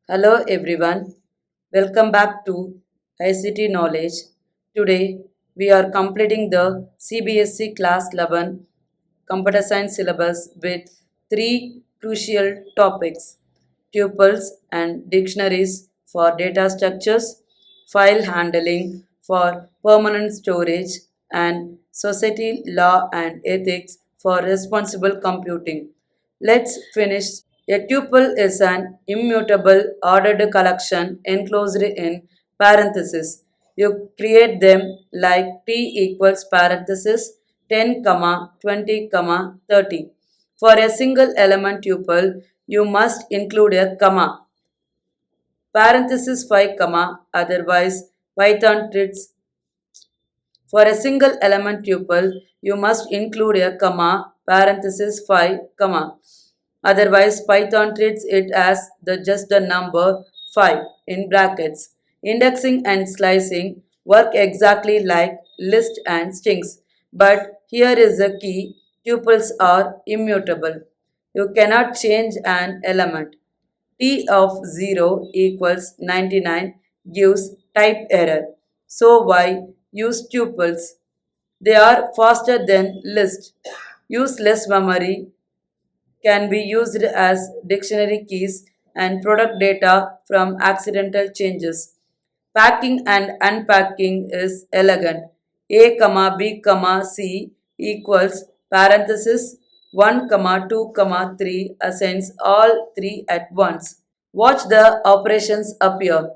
Hello everyone, welcome back to ICT Knowledge. Today we are completing the CBSE Class 11 Computer Science syllabus with three crucial topics: tuples and dictionaries for data structures, file handling for permanent storage, and society, law, and ethics for responsible computing. Let's finish. A tuple is an immutable ordered collection enclosed in parentheses. You create them like t equals parenthesis 10, 20, 30. For a single element tuple, you must include a comma, parenthesis 5, otherwise Python treats. For a single element tuple, you must include a comma, parenthesis 5, otherwise Python treats it as just the number 5 in brackets. Indexing and slicing work exactly like list and strings, but here is the key: tuples are immutable. You cannot change an element. T of 0 equals 99 gives type error. So why use tuples? They are faster than list. Use less memory, can be used as dictionary keys and product data from accidental changes. Packing and unpacking is elegant. A, B, C equals parenthesis 1, 2, 3 assigns all three at once. Watch the operations appear.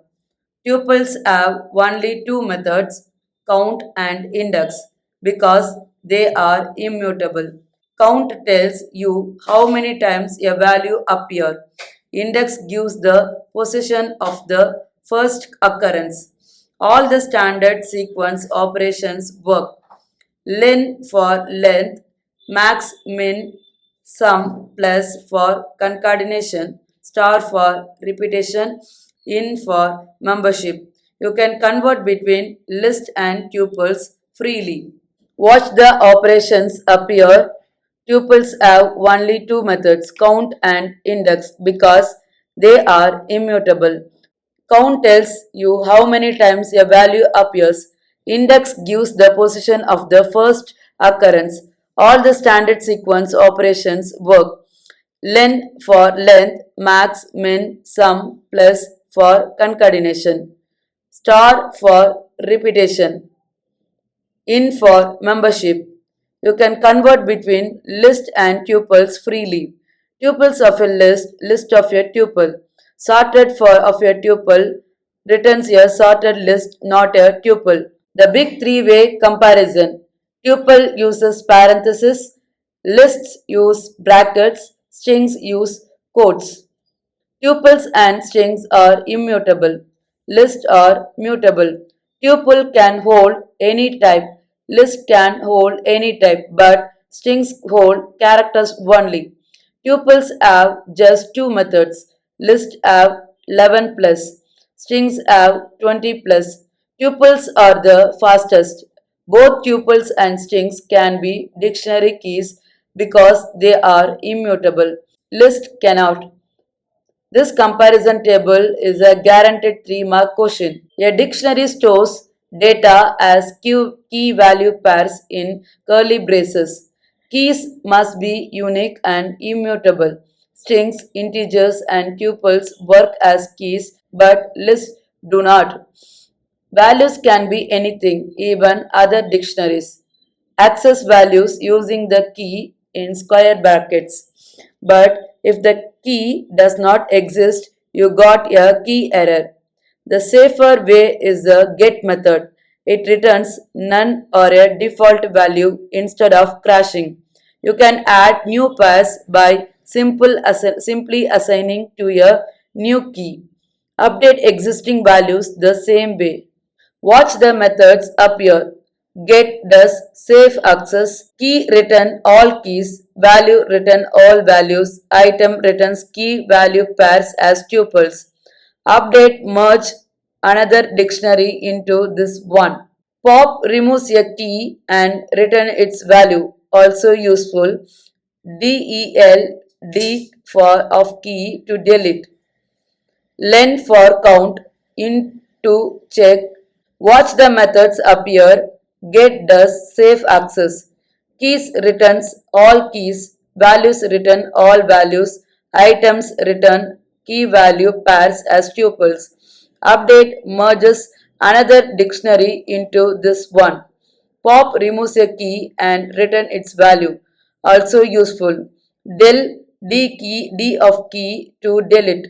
Tuples have only two methods, count and index, because they are immutable. Count tells you how many times a value appears. Index gives the position of the first occurrence. All the standard sequence operations work. Len for length, max, min, sum, plus for concatenation, star for repetition, in for membership. You can convert between list and tuples freely. Watch the operations appear. Tuples have only two methods, count and index, because they are immutable. Count tells you how many times a value appears. Index gives the position of the first occurrence. All the standard sequence operations work. Len for length, max, min, sum, plus for concatenation. Star for repetition. In for membership. You can convert between list and tuples freely. Tuples of a list of a tuple. Sorted for of a tuple returns a sorted list, not a tuple. The big three-way comparison. Tuple uses parentheses, lists use brackets, strings use quotes. Tuples and strings are immutable. Lists are mutable. Tuple can hold any type. List can hold any type, but strings hold characters only. Tuples have just two methods. List have 11 plus. Strings have 20 plus. Tuples are the fastest. Both tuples and strings can be dictionary keys because they are immutable. List cannot. This comparison table is a guaranteed 3-mark question. A dictionary stores data as key value pairs in curly braces. Keys must be unique and immutable. Strings, integers, and tuples work as keys, but lists do not. Values can be anything, even other dictionaries. Access values using the key in square brackets. But if the key does not exist, you got a key error. The safer way is the get method. It returns none or a default value instead of crashing. You can add new pairs by simply assigning to a new key. Update existing values the same way. Watch the methods appear. Get does safe access, key return all keys, value return all values, item returns key value pairs as tuples. Update merge another dictionary into this one. Pop removes a key and return its value, also useful. Del D for of key to delete. len for count, int to check, watch the methods appear, get does save access, keys returns all keys, values return all values, items return key value pairs as tuples, update merges another dictionary into this one. Pop removes a key and return its value. Also useful. Del D of key to delete.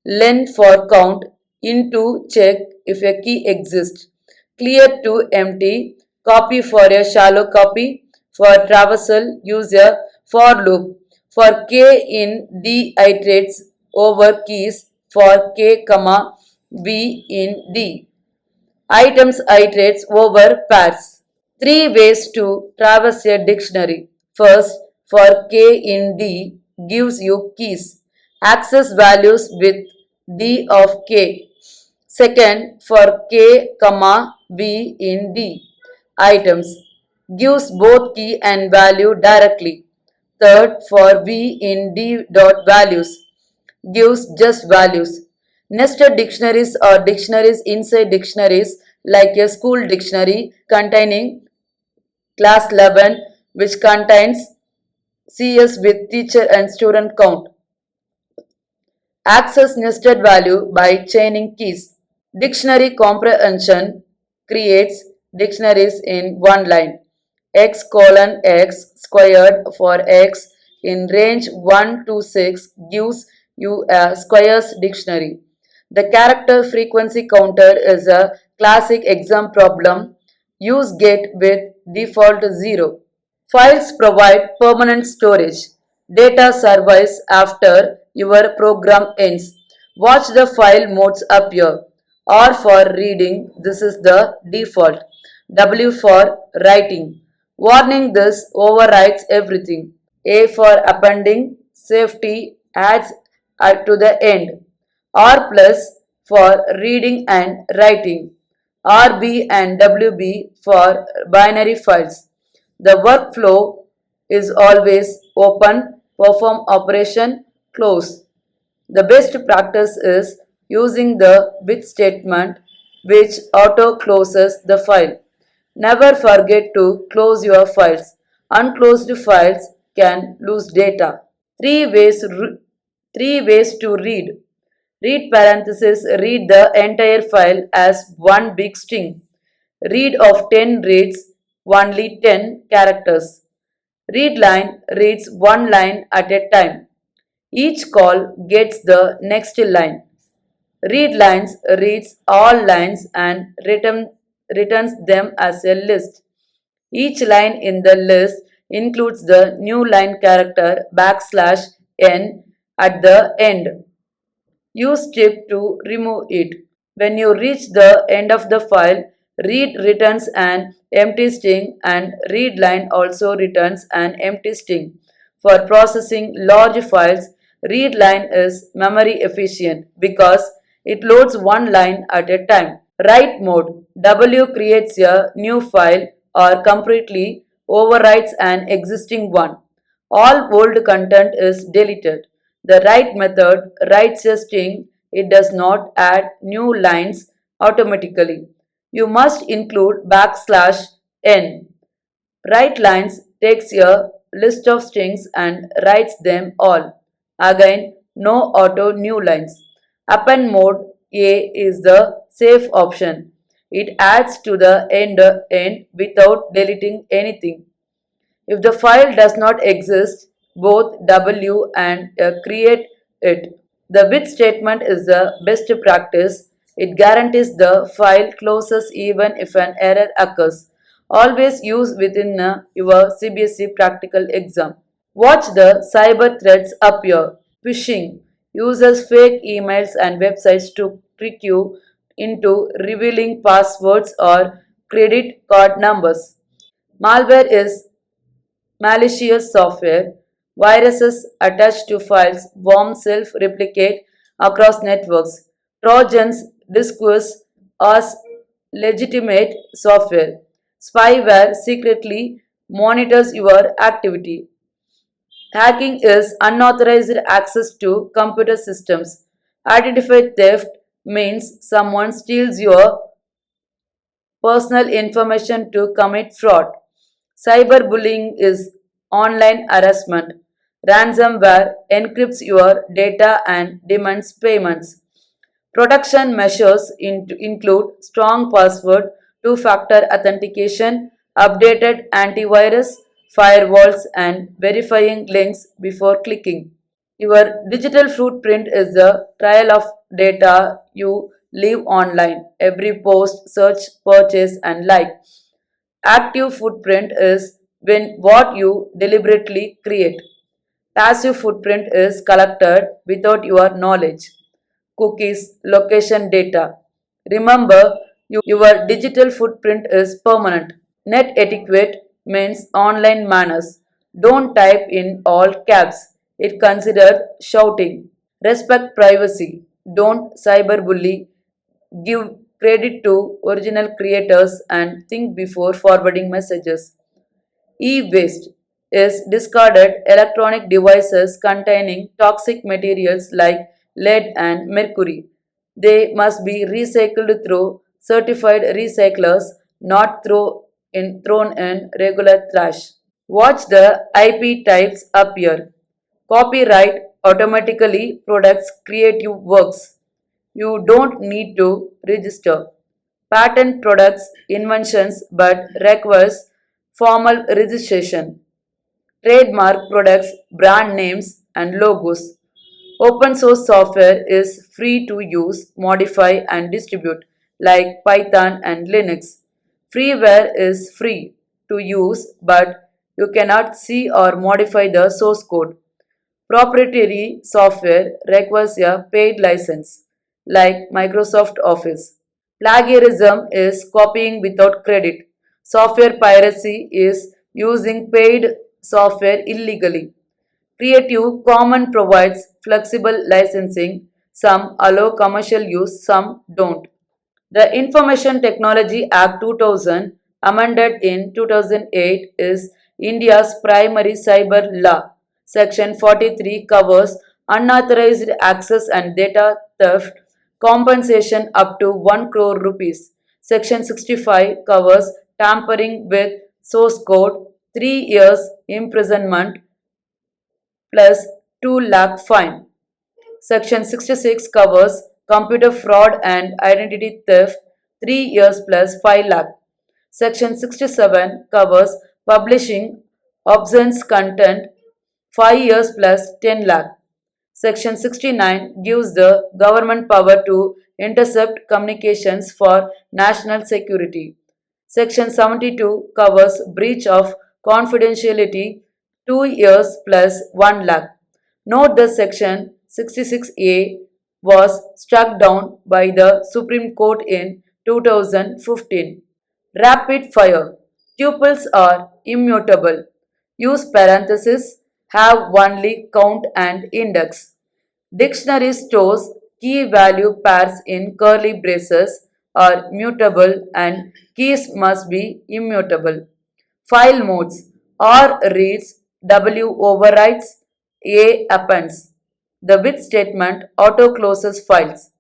Len for count. Into check if a key exists. Clear to empty. Copy for a shallow copy. For traversal, use a for loop. For k in D iterates over keys. For k, comma, v in D. Items iterates over pairs. Three ways to traverse a dictionary. First, for k in D gives you keys. Access values with D of k. Second, for k, comma, v in D. Items gives both key and value directly. Third, for v in D dot values gives just values. Nested dictionaries are dictionaries inside dictionaries like a school dictionary containing class 11 which contains CS with teacher and student count. Access nested value by chaining keys. Dictionary comprehension creates dictionaries in one line. X colon x squared for x in range 1 to 6 gives you a squares dictionary. The character frequency counter is a classic exam problem. Use get with default 0. Files provide permanent storage. Data survives after your program ends. Watch the file modes appear. R for reading, this is the default. W for writing. Warning, this overwrites everything. A for appending, safety adds to the end. R plus for reading and writing. RB and WB for binary files. The workflow is always open, perform operation, close. The best practice is using the with statement which auto closes the file. Never forget to close your files. Unclosed files can lose data. Three ways, three ways to read. Read parenthesis, read the entire file as one big string. Read of 10 reads only 10 characters. Read line reads one line at a time. Each call gets the next line. Read lines reads all lines and returns them as a list. Each line in the list includes the new line character backslash n at the end. Use strip to remove it. When you reach the end of the file, read returns an empty string and read line also returns an empty string. For processing large files, read line is memory efficient because it loads one line at a time. Write mode. W creates a new file or completely overwrites an existing one. All old content is deleted. The write method writes a string, it does not add new lines automatically. You must include backslash n. Write lines takes a list of strings and writes them all. Again, no auto new lines. Append mode A is the safe option. It adds to the end without deleting anything. If the file does not exist, both W and create it. The with statement is the best practice. It guarantees the file closes even if an error occurs. Always use within your CBSE practical exam. Watch the cyber threats appear. Phishing uses fake emails and websites to trick you into revealing passwords or credit card numbers. Malware is malicious software. Viruses attached to files warm self-replicate across networks. Trojans disguise as legitimate software. Spyware secretly monitors your activity. Hacking is unauthorized access to computer systems. Identify theft means someone steals your personal information to commit fraud. Cyberbullying is online harassment. Ransomware encrypts your data and demands payments. Protection measures include strong password, two factor authentication, updated antivirus, firewalls, and verifying links before clicking. Your digital footprint is the trail of data you leave online. Every post, search, purchase, and like. Active footprint is when what you deliberately create. Passive footprint is collected without your knowledge. Cookies, location data. Remember, your digital footprint is permanent. Net etiquette means online manners. Don't type in all caps. It considered shouting. Respect privacy. Don't cyberbully. Give credit to original creators and think before forwarding messages. E-waste is discarded electronic devices containing toxic materials like lead and mercury. They must be recycled through certified recyclers, not thrown in regular trash. Watch the IP types appear. Copyright automatically protects creative works. You don't need to register. Patent products inventions but requires formal registration. Trademark products, brand names, and logos. Open source software is free to use, modify, and distribute, like Python and Linux. Freeware is free to use, but you cannot see or modify the source code. Proprietary software requires a paid license, like Microsoft Office. Plagiarism is copying without credit. Software piracy is using paid software illegally. Creative Commons provides flexible licensing. Some allow commercial use, some don't. The Information Technology Act 2000, amended in 2008, is India's primary cyber law. Section 43 covers unauthorized access and data theft, compensation up to 1 crore rupees. Section 65 covers tampering with source code, 3 years imprisonment plus 2 lakh fine. Section 66 covers computer fraud and identity theft, 3 years plus 5 lakh. Section 67 covers publishing obscene content, 5 years plus 10 lakh. Section 69 gives the government power to intercept communications for national security. Section 72 covers breach of confidentiality, 2 years plus 1 lakh. Note that Section 66A was struck down by the Supreme Court in 2015. Rapid fire. Tuples are immutable. Use parentheses, have only count and index. Dictionary stores key value pairs in curly braces are mutable and keys must be immutable. File modes. R reads, W overwrites, A appends. The with statement auto closes files.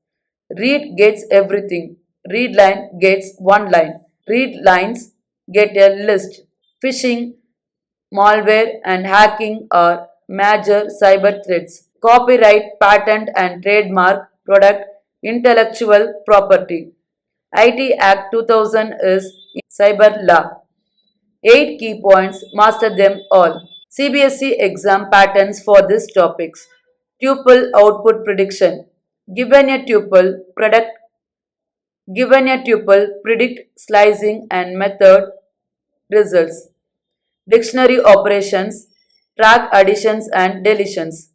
Read gets everything. Read line gets one line. Read lines get a list. Phishing, malware, and hacking are major cyber threats. Copyright, patent, and trademark product intellectual property. IT Act 2000 is cyber law. 8 key points, master them all. CBSE exam patterns for these topics. Tuple output prediction. Given a tuple, predict slicing and method results. Dictionary operations, track additions and deletions.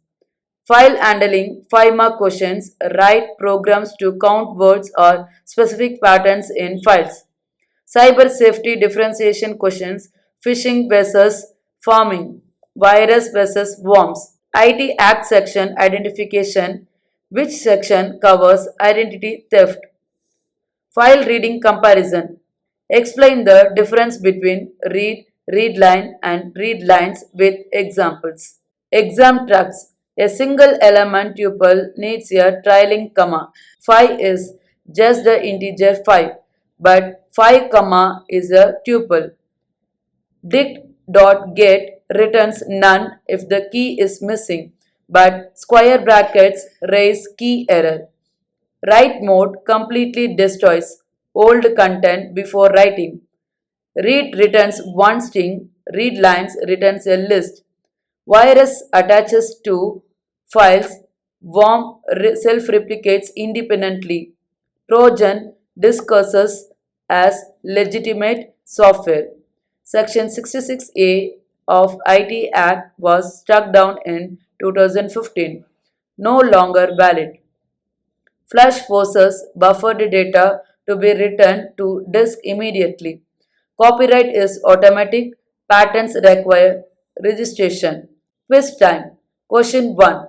File handling, 5 mark questions, write programs to count words or specific patterns in files. Cyber safety differentiation questions, phishing versus farming, virus versus worms. IT Act section identification, which section covers identity theft. File reading comparison. Explain the difference between read line and read lines with examples. Exam tracks. A single element tuple needs a trailing comma. 5 is just the integer 5, but 5 comma is a tuple. Dict.get returns none if the key is missing, but square brackets raise key error. Write mode completely destroys old content before writing. Read returns one string, read lines returns a list. Virus attaches to files, worm self replicates independently. Trojan discusses as legitimate software. Section 66A of IT Act was struck down in 2015, no longer valid. Flash forces buffered data to be returned to disk immediately. Copyright is automatic, patents require registration. Quiz time. Question 1.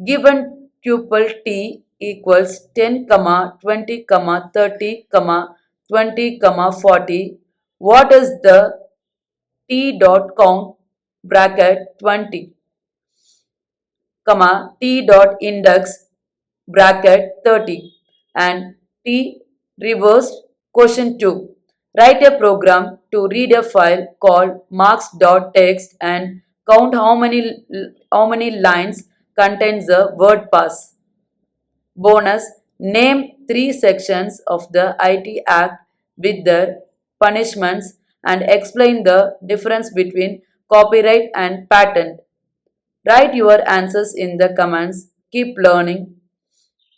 Given tuple t equals 10, 20, 30, 20, 40, what is the t dot count bracket 20, t dot index bracket 30 and t reversed? Question 2. Write a program to read a file called marks.txt and count how many lines contains the word pass. Bonus. Name 3 sections of the IT Act with their punishments and explain the difference between copyright and patent. Write your answers in the comments. Keep learning.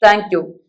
Thank you.